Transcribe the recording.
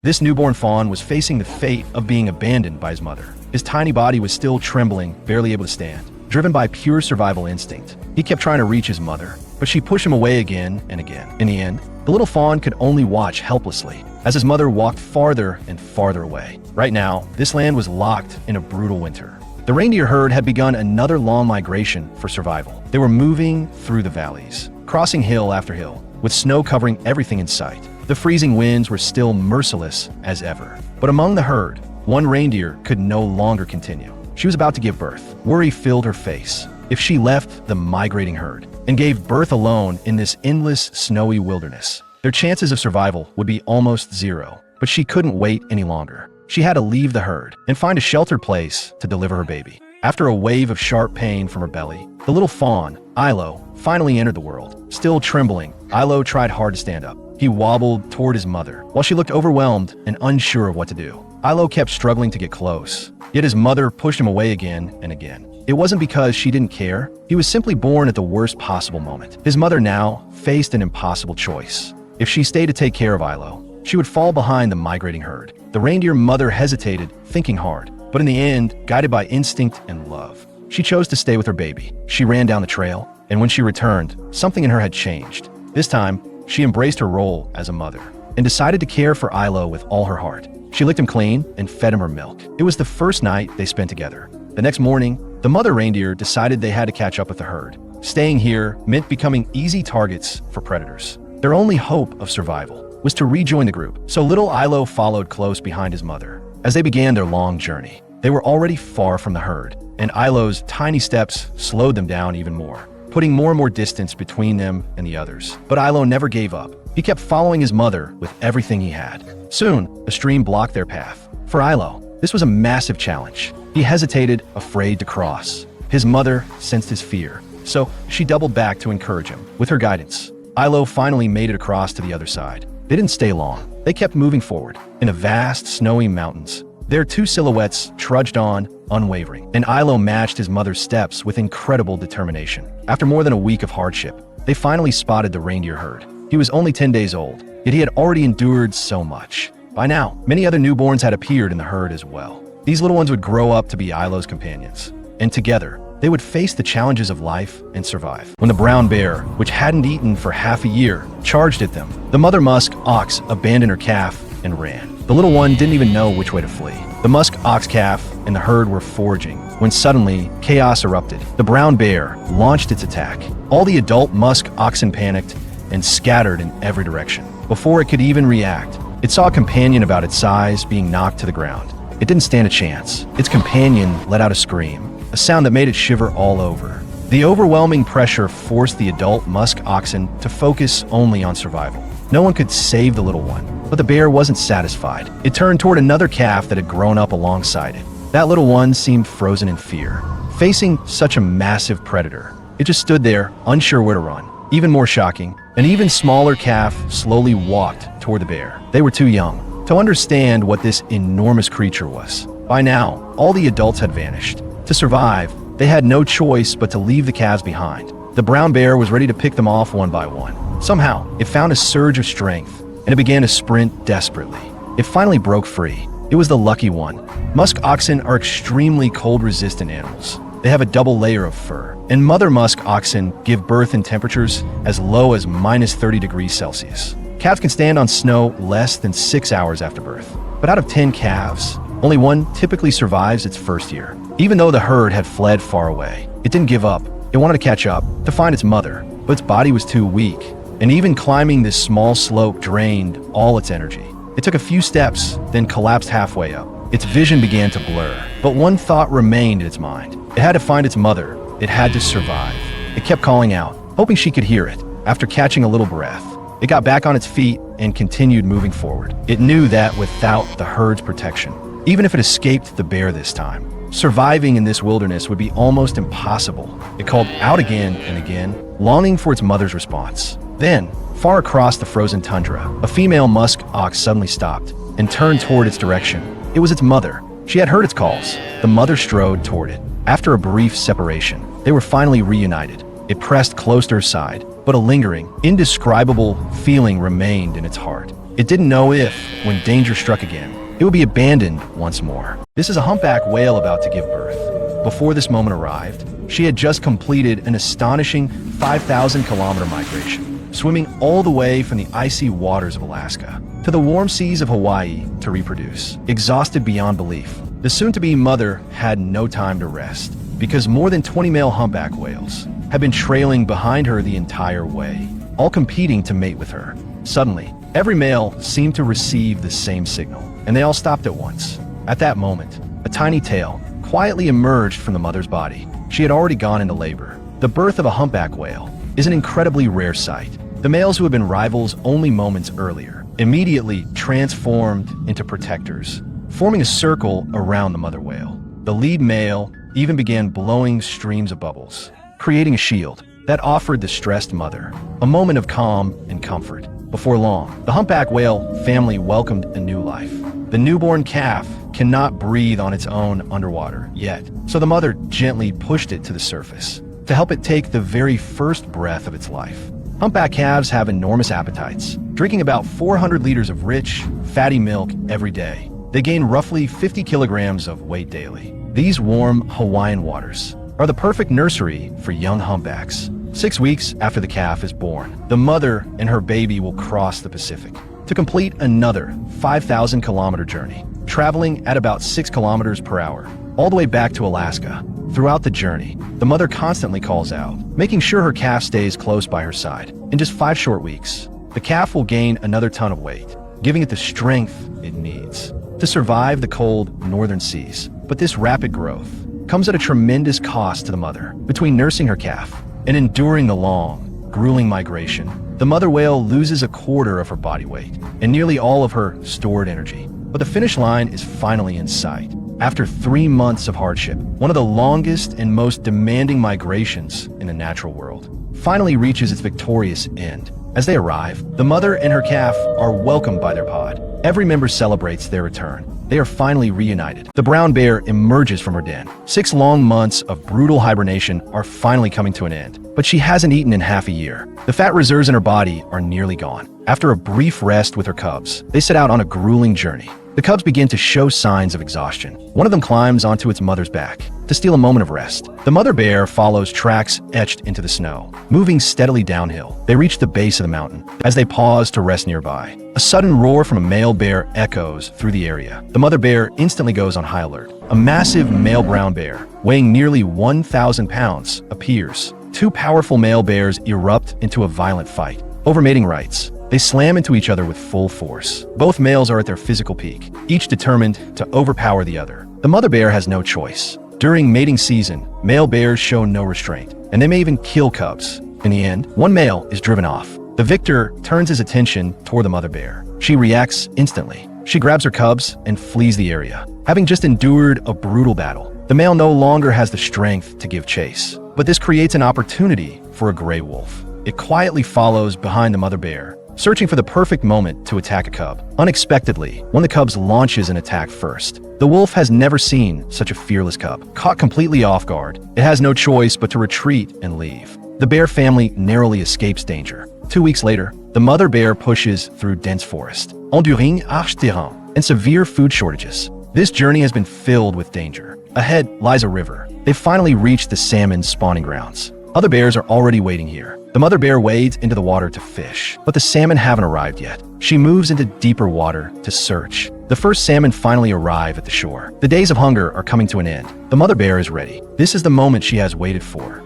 This newborn fawn was facing the fate of being abandoned by his mother. His tiny body was still trembling, barely able to stand. Driven by pure survival instinct, he kept trying to reach his mother, but she pushed him away again and again. In the end, the little fawn could only watch helplessly as his mother walked farther and farther away. Right now, this land was locked in a brutal winter. The reindeer herd had begun another long migration for survival. They were moving through the valleys, crossing hill after hill, with snow covering everything in sight. The freezing winds were still merciless as ever. But among the herd, one reindeer could no longer continue. She was about to give birth. Worry filled her face. If she left the migrating herd and gave birth alone in this endless snowy wilderness, their chances of survival would be almost zero. But she couldn't wait any longer. She had to leave the herd and find a sheltered place to deliver her baby. After a wave of sharp pain from her belly, the little fawn, Ilo, finally entered the world. Still trembling, Ilo tried hard to stand up. He wobbled toward his mother, while she looked overwhelmed and unsure of what to do. Ilo kept struggling to get close, yet his mother pushed him away again and again. It wasn't because she didn't care. He was simply born at the worst possible moment. His mother now faced an impossible choice. If she stayed to take care of Ilo, she would fall behind the migrating herd. The reindeer mother hesitated, thinking hard, but in the end, guided by instinct and love, she chose to stay with her baby. She ran down the trail, and when she returned, something in her had changed. This time, she embraced her role as a mother and decided to care for Ilo with all her heart. She licked him clean and fed him her milk. It was the first night they spent together. The next morning, the mother reindeer decided they had to catch up with the herd. Staying here meant becoming easy targets for predators. Their only hope of survival was to rejoin the group, so little Ilo followed close behind his mother. As they began their long journey, they were already far from the herd, and Ilo's tiny steps slowed them down even more, putting more and more distance between them and the others. But Ilo never gave up. He kept following his mother with everything he had. Soon, a stream blocked their path. For Ilo, this was a massive challenge. He hesitated, afraid to cross. His mother sensed his fear, so she doubled back to encourage him. With her guidance, Ilo finally made it across to the other side. They didn't stay long. They kept moving forward. In the vast, snowy mountains, their two silhouettes trudged on, unwavering, and Ilo matched his mother's steps with incredible determination. After more than a week of hardship, they finally spotted the reindeer herd. He was only 10 days old, yet he had already endured so much. By now, many other newborns had appeared in the herd as well. These little ones would grow up to be Ilo's companions, and together, they would face the challenges of life and survive. When the brown bear, which hadn't eaten for half a year, charged at them, the mother musk ox abandoned her calf and ran. The little one didn't even know which way to flee. The musk ox calf and the herd were foraging when suddenly chaos erupted. The brown bear launched its attack. All the adult musk oxen panicked and scattered in every direction. Before it could even react, it saw a companion about its size being knocked to the ground. It didn't stand a chance. Its companion let out a scream, a sound that made it shiver all over. The overwhelming pressure forced the adult musk oxen to focus only on survival. No one could save the little one, but the bear wasn't satisfied. It turned toward another calf that had grown up alongside it. That little one seemed frozen in fear. Facing such a massive predator, it just stood there, unsure where to run. Even more shocking, an even smaller calf slowly walked toward the bear. They were too young to understand what this enormous creature was. By now, all the adults had vanished. To survive, they had no choice but to leave the calves behind. The brown bear was ready to pick them off one by one. Somehow, it found a surge of strength, and it began to sprint desperately. It finally broke free. It was the lucky one. Musk oxen are extremely cold-resistant animals. They have a double layer of fur, and mother musk oxen give birth in temperatures as low as minus 30 degrees Celsius. Calves can stand on snow less than 6 hours after birth. But out of 10 calves, only one typically survives its first year. Even though the herd had fled far away, it didn't give up. It wanted to catch up, to find its mother, but its body was too weak, and even climbing this small slope drained all its energy. It took a few steps, then collapsed halfway up. Its vision began to blur, but one thought remained in its mind. It had to find its mother. It had to survive. It kept calling out, hoping she could hear it. After catching a little breath, it got back on its feet and continued moving forward. It knew that without the herd's protection, even if it escaped the bear this time, surviving in this wilderness would be almost impossible. It called out again and again, longing for its mother's response. Then, far across the frozen tundra, a female musk ox suddenly stopped and turned toward its direction. It was its mother. She had heard its calls. The mother strode toward it. After a brief separation, they were finally reunited. It pressed close to her side, but a lingering, indescribable feeling remained in its heart. It didn't know if, when danger struck again, it would be abandoned once more. This is a humpback whale about to give birth. Before this moment arrived, she had just completed an astonishing 5,000-kilometer migration, swimming all the way from the icy waters of Alaska to the warm seas of Hawaii to reproduce. Exhausted beyond belief, the soon-to-be mother had no time to rest, because more than 20 male humpback whales had been trailing behind her the entire way, all competing to mate with her. Suddenly, every male seemed to receive the same signal, and they all stopped at once. At that moment, a tiny tail quietly emerged from the mother's body. She had already gone into labor. The birth of a humpback whale is an incredibly rare sight. The males who had been rivals only moments earlier immediately transformed into protectors, forming a circle around the mother whale. The lead male even began blowing streams of bubbles, creating a shield that offered the stressed mother a moment of calm and comfort. Before long, the humpback whale family welcomed a new life. The newborn calf cannot breathe on its own underwater yet, so the mother gently pushed it to the surface to help it take the very first breath of its life. Humpback calves have enormous appetites, drinking about 400 liters of rich, fatty milk every day. They gain roughly 50 kilograms of weight daily. These warm Hawaiian waters are the perfect nursery for young humpbacks. 6 weeks after the calf is born, the mother and her baby will cross the Pacific to complete another 5,000-kilometer journey, traveling at about 6 kilometers per hour, all the way back to Alaska. Throughout the journey, the mother constantly calls out, making sure her calf stays close by her side. In just 5 short weeks, the calf will gain another ton of weight, giving it the strength it needs to survive the cold northern seas. But this rapid growth comes at a tremendous cost to the mother. Between nursing her calf and enduring the long, grueling migration, the mother whale loses a quarter of her body weight and nearly all of her stored energy. But the finish line is finally in sight. After 3 months of hardship, one of the longest and most demanding migrations in the natural world finally reaches its victorious end. As they arrive, the mother and her calf are welcomed by their pod. Every member celebrates their return. They are finally reunited. The brown bear emerges from her den. 6 long months of brutal hibernation are finally coming to an end, but she hasn't eaten in half a year. The fat reserves in her body are nearly gone. After a brief rest with her cubs, they set out on a grueling journey. The cubs begin to show signs of exhaustion. One of them climbs onto its mother's back to steal a moment of rest. The mother bear follows tracks etched into the snow, moving steadily downhill. They reach the base of the mountain. As they pause to rest nearby, a sudden roar from a male bear echoes through the area. The mother bear instantly goes on high alert. A massive male brown bear, weighing nearly 1,000 pounds, appears. 2 powerful male bears erupt into a violent fight over mating rights. They slam into each other with full force. Both males are at their physical peak, each determined to overpower the other. The mother bear has no choice. During mating season, male bears show no restraint, and they may even kill cubs. In the end, one male is driven off. The victor turns his attention toward the mother bear. She reacts instantly. She grabs her cubs and flees the area. Having just endured a brutal battle, the male no longer has the strength to give chase. But this creates an opportunity for a gray wolf. It quietly follows behind the mother bear, searching for the perfect moment to attack a cub. Unexpectedly, one of the cubs launches an attack first. The wolf has never seen such a fearless cub. Caught completely off guard, it has no choice but to retreat and leave. The bear family narrowly escapes danger. 2 weeks later, the mother bear pushes through dense forest, enduring arche terrain, and severe food shortages. This journey has been filled with danger. Ahead lies a river. They've finally reached the salmon's spawning grounds. Other bears are already waiting here. The mother bear wades into the water to fish, but the salmon haven't arrived yet. She moves into deeper water to search. The first salmon finally arrive at the shore. The days of hunger are coming to an end. The mother bear is ready. This is the moment she has waited for.